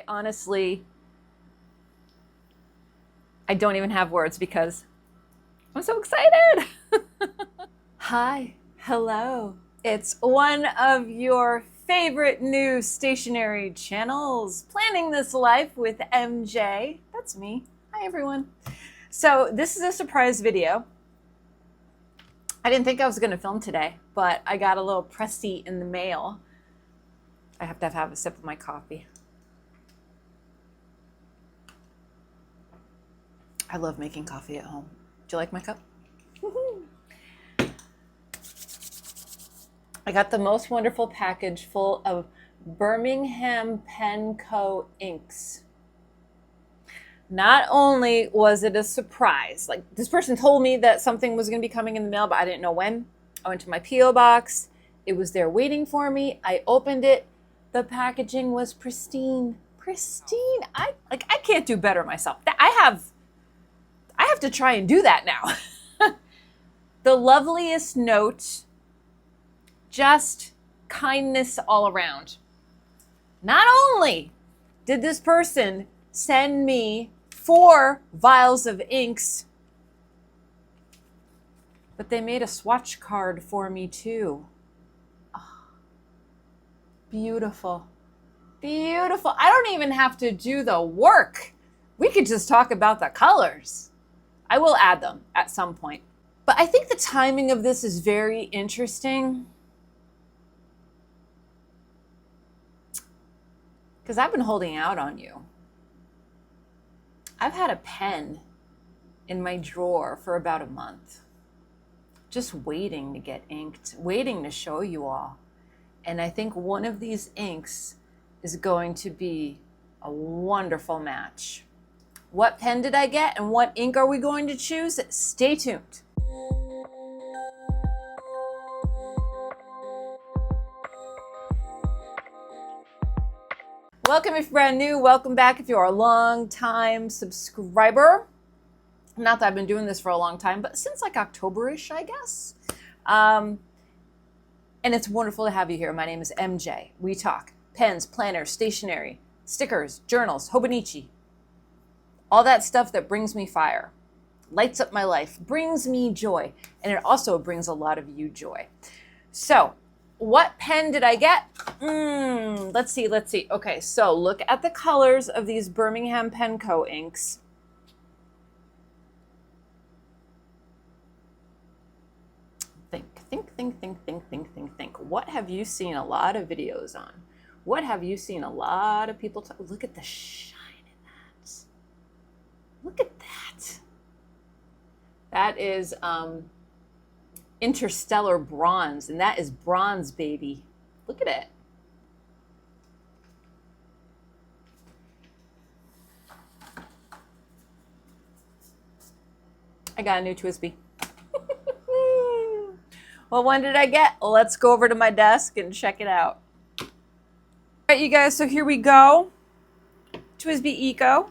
I honestly, I don't even have words because I'm so excited. Hi, hello. It's one of your favorite new stationery channels, Planning This Life with MJ. That's me. Hi, everyone. So this is a surprise video. I didn't think I was going to film today, but I got a little pressy in the mail. I have to have a sip of my coffee. I love making coffee at home. Do you like my cup? I got the most wonderful package full of Birmingham Pen Co. inks. Not only was it a surprise, like this person told me that something was going to be coming in the mail, but I didn't know when. I went to my P.O. box. It was there waiting for me. I opened it. The packaging was pristine. Pristine. I can't do better myself. I have to try and do that now. The loveliest note, just kindness all around. Not only did this person send me 4 vials of inks, but they made a swatch card for me too. Oh, beautiful. Beautiful. I don't even have to do the work. We could just talk about the colors. I will add them at some point. But I think the timing of this is very interesting because I've been holding out on you. I've had a pen in my drawer for about a month, just waiting to get inked, waiting to show you all. And I think one of these inks is going to be a wonderful match. What pen did I get and what ink are we going to choose? Stay tuned. Welcome if you're brand new. Welcome back if you're a long-time subscriber. Not that I've been doing this for a long time, but since like October-ish, I guess. And it's wonderful to have you here. My name is MJ. We talk pens, planners, stationery, stickers, journals, Hobonichi. All that stuff that brings me fire, lights up my life, brings me joy, and it also brings a lot of you joy. So, what pen did I get? Let's see. Okay, so look at the colors of these Birmingham Pen Co. inks. Think. What have you seen a lot of videos on? What have you seen a lot of people talk? Look at the shine in that. Look at that. That is Interstellar Bronze, and that is bronze, baby. Look at it. I got a new Twisbi. What one did I get? Let's go over to my desk and check it out. All right, you guys, so here we go. Twsbi Eco.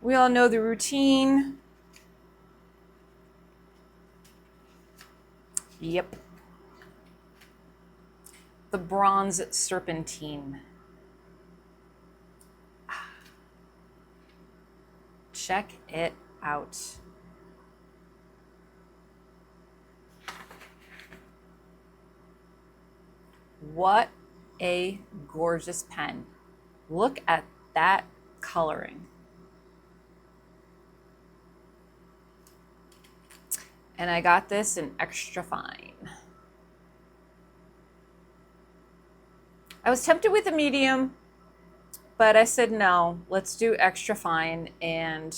We all know the routine. Yep. The bronze Serpentine. Check it out. What a gorgeous pen. Look at that coloring. And I got this in extra fine. I was tempted with a medium, but I said no, let's do extra fine. And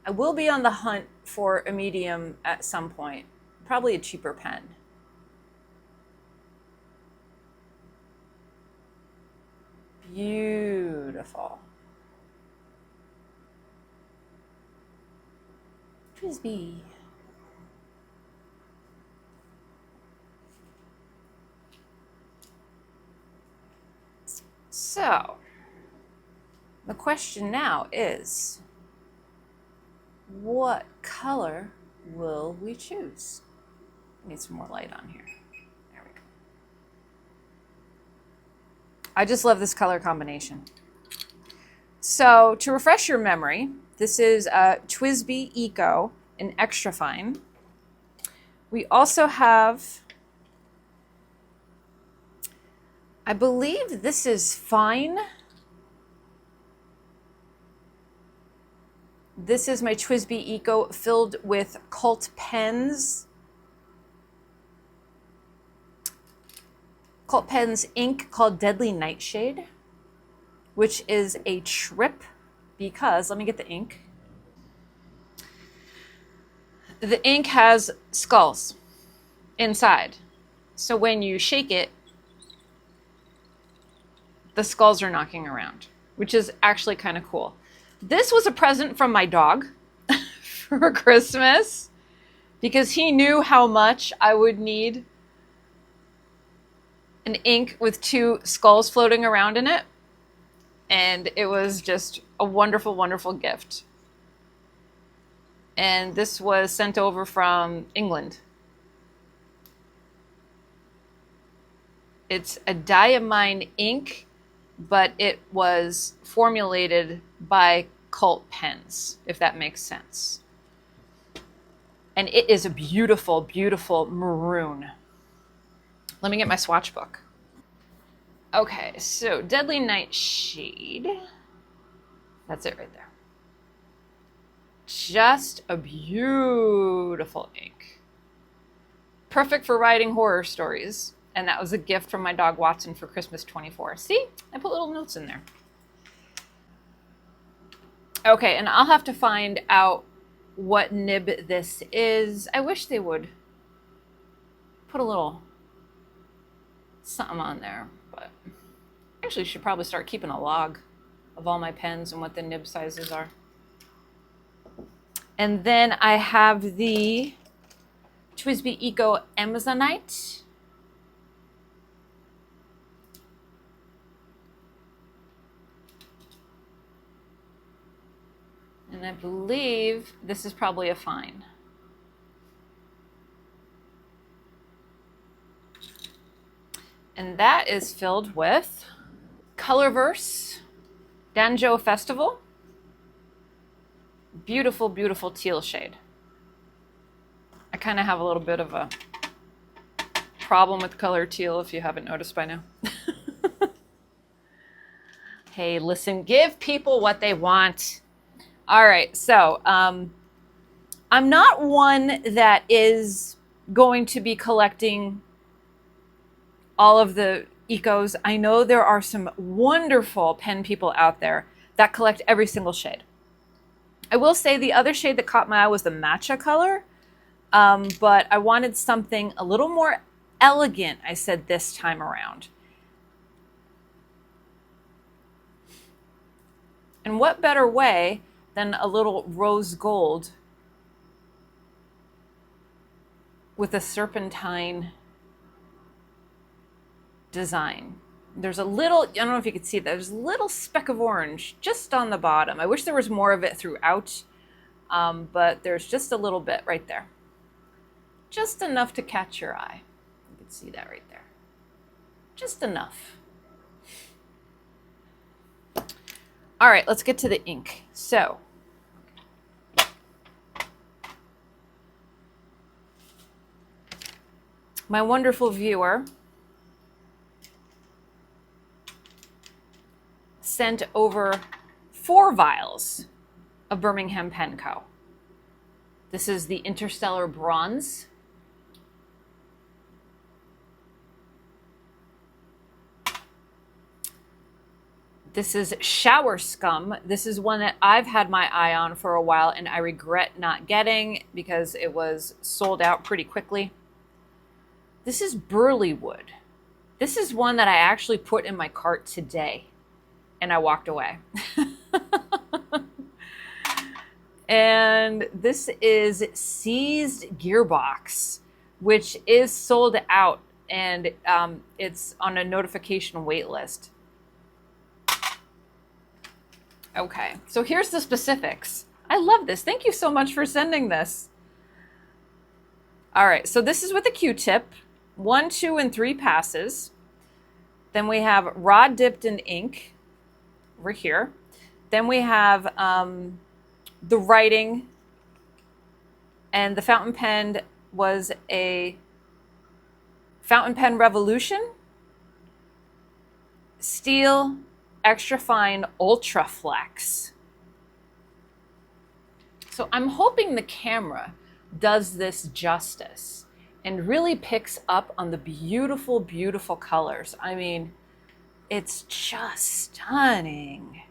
I will be on the hunt for a medium at some point, probably a cheaper pen. Beautiful. Twisbi. So, the question now is, what color will we choose? Need some more light on here. There we go. I just love this color combination. So to refresh your memory, this is Twsbi Eco in extra fine. We also have, I believe this is fine. This is my Twsbi Eco filled with cult pens. Cult pens ink called Deadly Nightshade, which is a trip because, let me get the ink. The ink has skulls inside. So when you shake it, the skulls are knocking around, which is actually kind of cool. This was a present from my dog for Christmas because he knew how much I would need an ink with 2 skulls floating around in it. And it was just a wonderful, wonderful gift. And this was sent over from England. It's a diamine ink, but it was formulated by cult pens, if that makes sense. And it is a beautiful, beautiful maroon. Let me get my swatch book. Okay, so Deadly Nightshade. That's it right there. Just a beautiful ink. Perfect for writing horror stories. And that was a gift from my dog Watson for Christmas 24. See? I put little notes in there. Okay, and I'll have to find out what nib this is. I wish they would put a little something on there, but I actually should probably start keeping a log of all my pens and what the nib sizes are. And then I have the Twsbi Eco Amazonite. And I believe this is probably a fine. And that is filled with Colorverse Danjo Festival. Beautiful, beautiful teal shade. I kind of have a little bit of a problem with color teal, if you haven't noticed by now. Hey, listen, give people what they want. All right, so I'm not one that is going to be collecting all of the Ecos. I know there are some wonderful pen people out there that collect every single shade. I will say the other shade that caught my eye was the matcha color, but I wanted something a little more elegant, I said, this time around. And what better way than a little rose gold with a serpentine design. There's a little, I don't know if you could see that, there's a little speck of orange just on the bottom. I wish there was more of it throughout, but there's just a little bit right there. Just enough to catch your eye. You can see that right there. Just enough. All right, let's get to the ink. So, my wonderful viewer sent over 4 vials of Birmingham Pen Co. This is the Interstellar Bronze. This is Shower Scum. This is one that I've had my eye on for a while and I regret not getting because it was sold out pretty quickly. This is Burlywood. This is one that I actually put in my cart today and I walked away. And this is Seized Gearbox, which is sold out and it's on a notification wait list. Okay, so here's the specifics. I love this. Thank you so much for sending this. All right, so this is with a Q-tip, 1, 2, and 3 passes. Then we have rod dipped in ink over here. Then we have the writing, and the fountain pen was a fountain pen Revolution, steel, extra fine, ultra flex. So I'm hoping the camera does this justice and really picks up on the beautiful, beautiful colors. I mean, it's just stunning.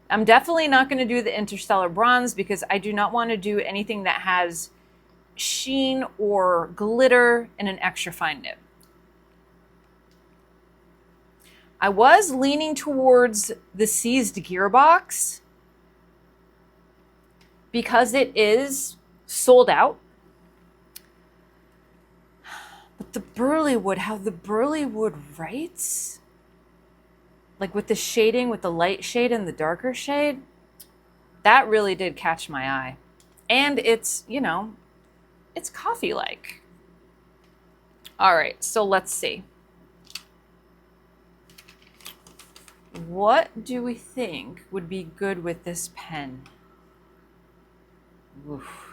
I'm definitely not going to do the Interstellar Bronze because I do not want to do anything that has sheen or glitter in an extra fine nib. I was leaning towards the seized Gearbox because it is sold out. But the Burlywood, how the Burlywood writes, like with the shading, with the light shade and the darker shade, that really did catch my eye. And it's, you know, it's coffee-like. All right, so let's see. What do we think would be good with this pen? Oof.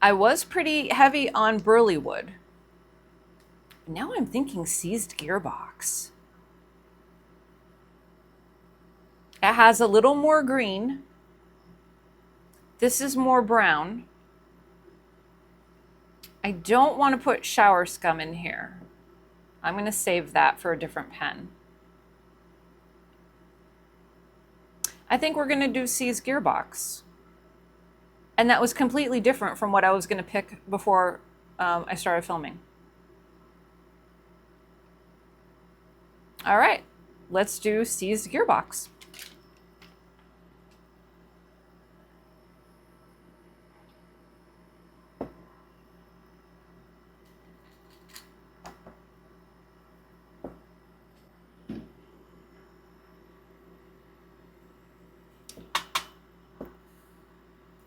I was pretty heavy on Burlywood. Now I'm thinking seized Gearbox. It has a little more green. This is more brown. I don't want to put shower scum in here. I'm going to save that for a different pen. I think we're going to do seized Gearbox. And that was completely different from what I was going to pick before I started filming. All right, let's do seized Gearbox.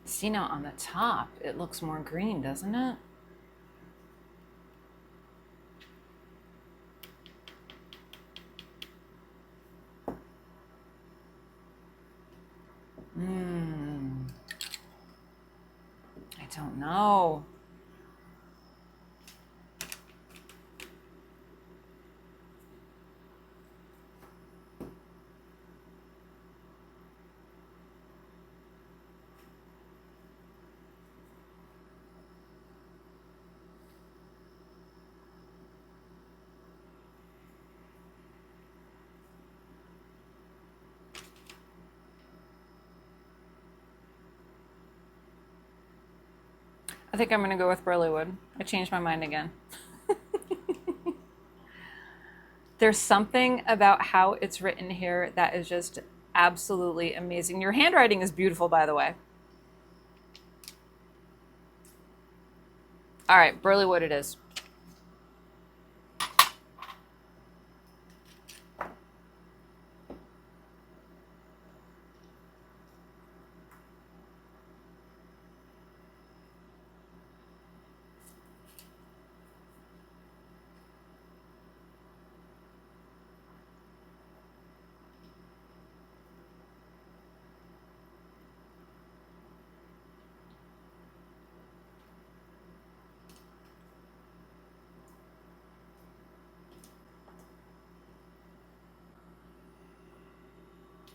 See, now on the top, it looks more green, doesn't it? I don't know. I think I'm going to go with Burlywood. I changed my mind again. There's something about how it's written here that is just absolutely amazing. Your handwriting is beautiful, by the way. All right, Burlywood it is.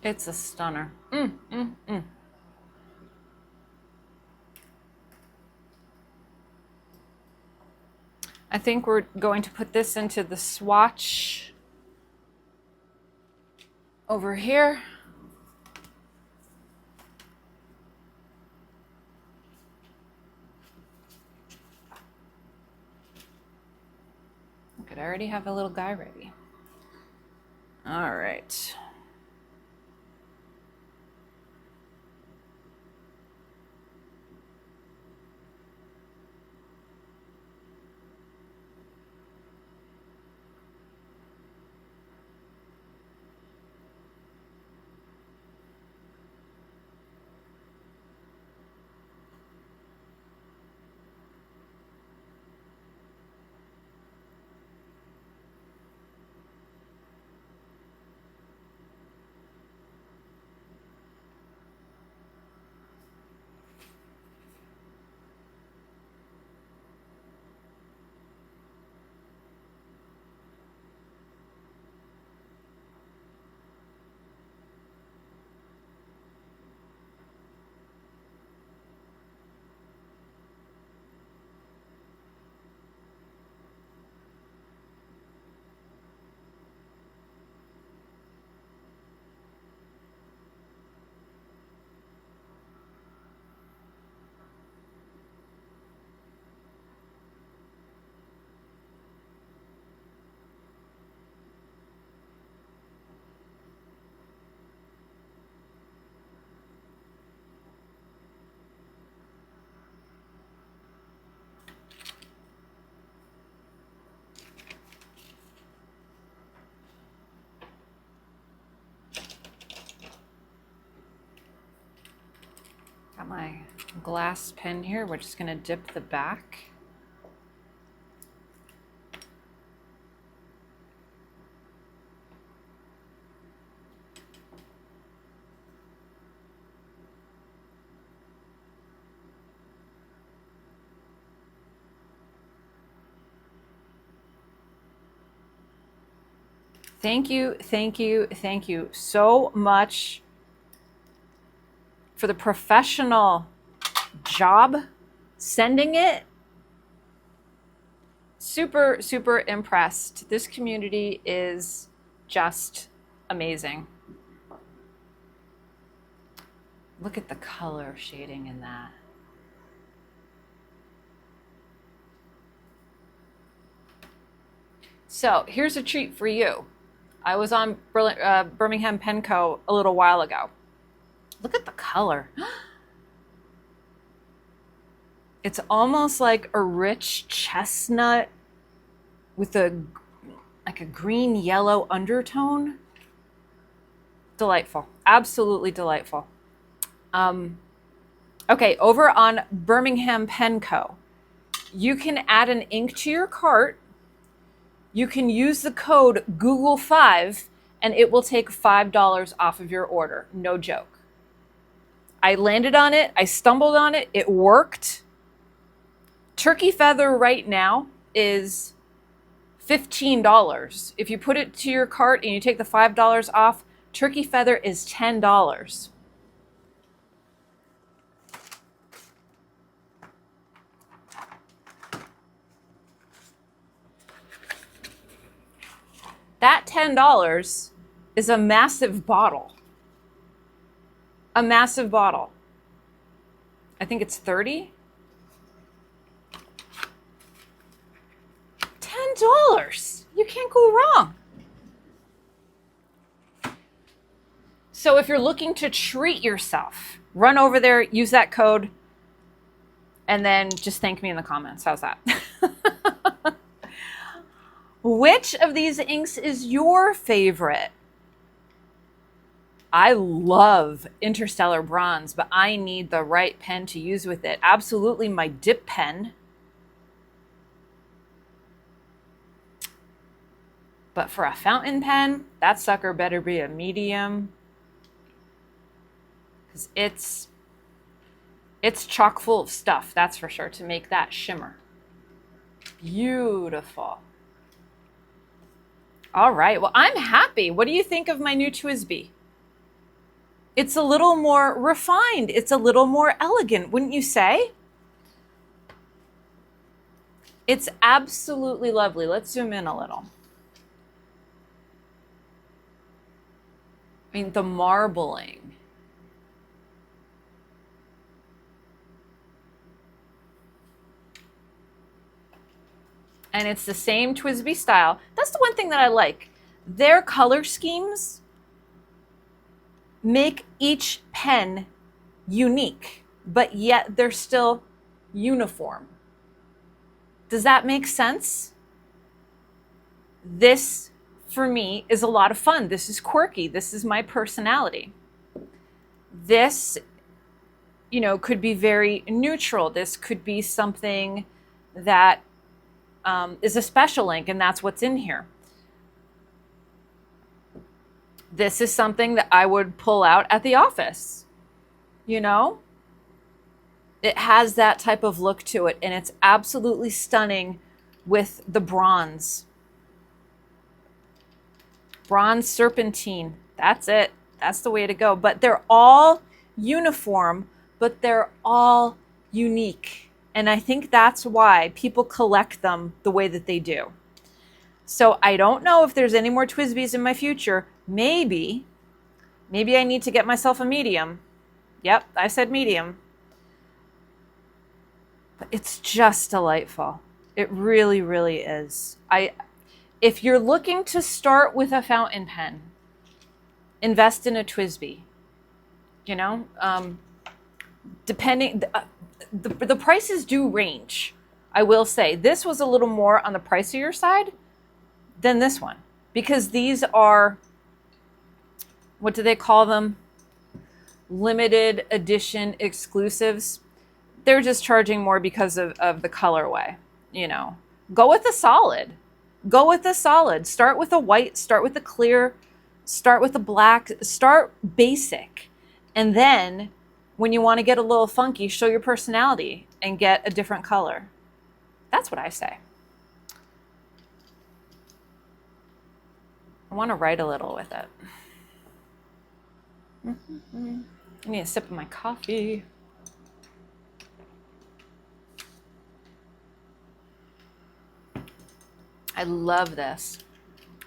It's a stunner. I think we're going to put this into the swatch over here. Look, I already have a little guy ready. All right. my glass pen here. We're just going to dip the back. Thank you, thank you, thank you so much for the professional job sending it. Super, super impressed. This community is just amazing. Look at the color shading in that. So here's a treat for you. I was on Birmingham Pen Co. a little while ago. Look at the color. It's almost like a rich chestnut with like a green yellow undertone. Delightful, absolutely delightful. Okay, over on Birmingham Pen Co. You can add an ink to your cart. You can use the code Google5 and it will take $5 off of your order. No joke. I landed on it. I stumbled on it. It worked. Turkey feather right now is $15. If you put it to your cart and you take the $5 off, turkey feather is $10. That $10 is a massive bottle. A massive bottle. I think it's 30. $10. You can't go wrong. So if you're looking to treat yourself, run over there, use that code, and then just thank me in the comments. How's that? Which of these inks is your favorite? I love Interstellar Bronze, but I need the right pen to use with it. Absolutely my dip pen. But for a fountain pen, that sucker better be a medium. Because it's chock full of stuff, that's for sure, to make that shimmer. Beautiful. All right, well, I'm happy. What do you think of my new Twisbi? It's a little more refined. It's a little more elegant, wouldn't you say? It's absolutely lovely. Let's zoom in a little. I mean, the marbling. And it's the same Twisbi style. That's the one thing that I like. Their color schemes make each pen unique, but yet they're still uniform. Does that make sense? This, for me, is a lot of fun. This is quirky. This is my personality. This, you know, could be very neutral. This could be something that is a special ink, and that's what's in here. This is something that I would pull out at the office, you know? It has that type of look to it, and it's absolutely stunning with the bronze. Bronze Serpentine, that's it. That's the way to go. But they're all uniform, but they're all unique. And I think that's why people collect them the way that they do. So I don't know if there's any more Twisbis in my future. Maybe I need to get myself a medium. Yep, I said medium. But it's just delightful. It really, really is. If you're looking to start with a fountain pen, invest in a Twisbi. You know, depending. The prices do range, I will say. This was a little more on the pricier side than this one, because these are, what do they call them? limited edition exclusives, they're just charging more because of the colorway, you know. Go with the solid. Go with the solid. Start with a white, start with the clear, start with the black, start basic. And then when you want to get a little funky, show your personality and get a different color. That's what I say. I want to write a little with it. I need a sip of my coffee. I love this.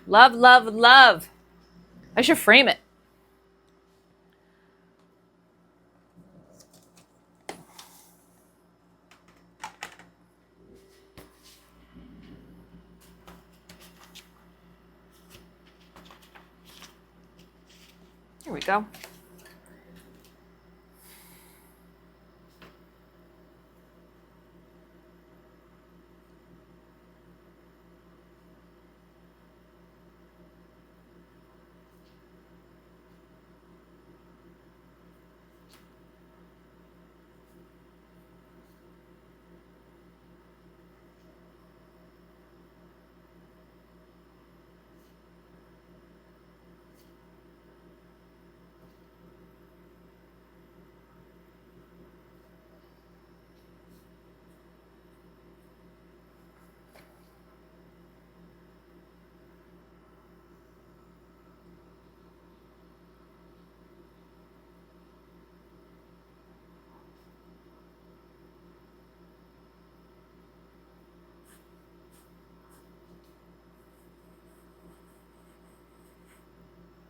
Love, love, love. I should frame it. Here we go.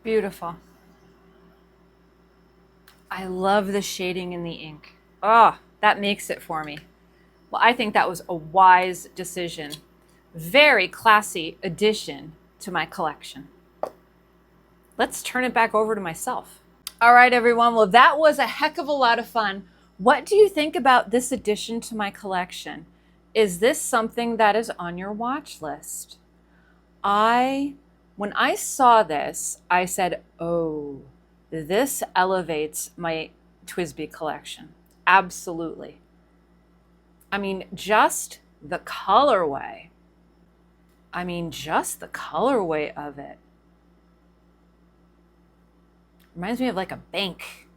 Beautiful. I love the shading in the ink. Oh, that makes it for me. Well, I think that was a wise decision. Very classy addition to my collection. Let's turn it back over to myself. All right, everyone. Well, that was a heck of a lot of fun. What do you think about this addition to my collection? Is this something that is on your watch list? When I saw this, I said, oh, this elevates my Twisbi collection. Absolutely. I mean, just the colorway. Just the colorway of it. Reminds me of like a bank.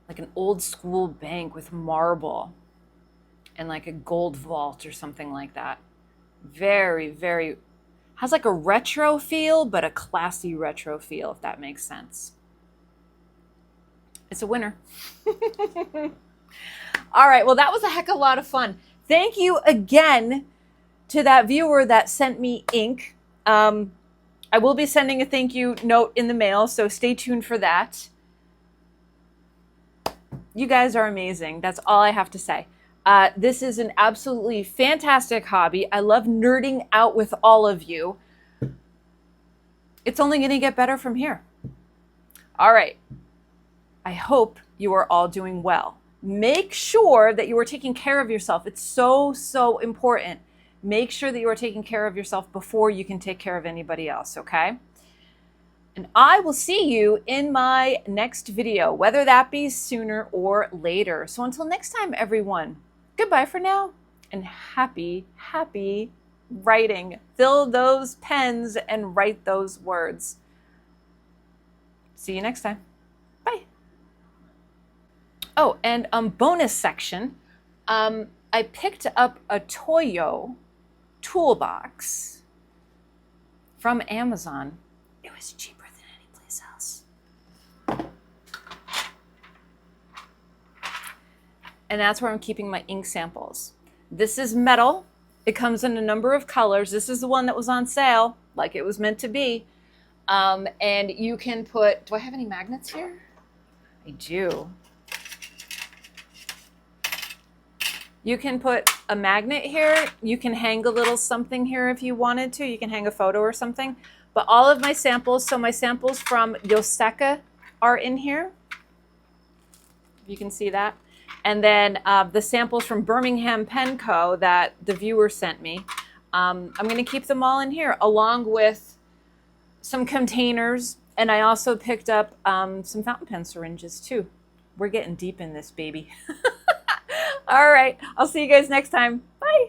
Like an old school bank with marble and like a gold vault or something like that. Very, very... has like a retro feel, but a classy retro feel, if that makes sense. It's a winner. All right, well, that was a heck of a lot of fun. Thank you again to that viewer that sent me ink. I will be sending a thank you note in the mail, so stay tuned for that. You guys are amazing. That's all I have to say. This is an absolutely fantastic hobby. I love nerding out with all of you. It's only going to get better from here. All right. I hope you are all doing well. Make sure that you are taking care of yourself. It's so, so important. Make sure that you are taking care of yourself before you can take care of anybody else, okay? And I will see you in my next video, whether that be sooner or later. So until next time, everyone, goodbye for now, and happy, happy writing. Fill those pens and write those words. See you next time. Bye. Oh, and bonus section, I picked up a Toyo toolbox from Amazon. It was cheaper than any place else. And that's where I'm keeping my ink samples. This is metal. It comes in a number of colors. This is the one that was on sale, like it was meant to be. And you can put, do I have any magnets here? I do. You can put a magnet here. You can hang a little something here if you wanted to. You can hang a photo or something. But all of my samples, so my samples from Yoseka are in here. You can see that. And then the samples from Birmingham Pen Co. that the viewer sent me. I'm going to keep them all in here, along with some containers And I also picked up some fountain pen syringes too. We're getting deep in this, baby. All right. I'll see you guys next time. Bye.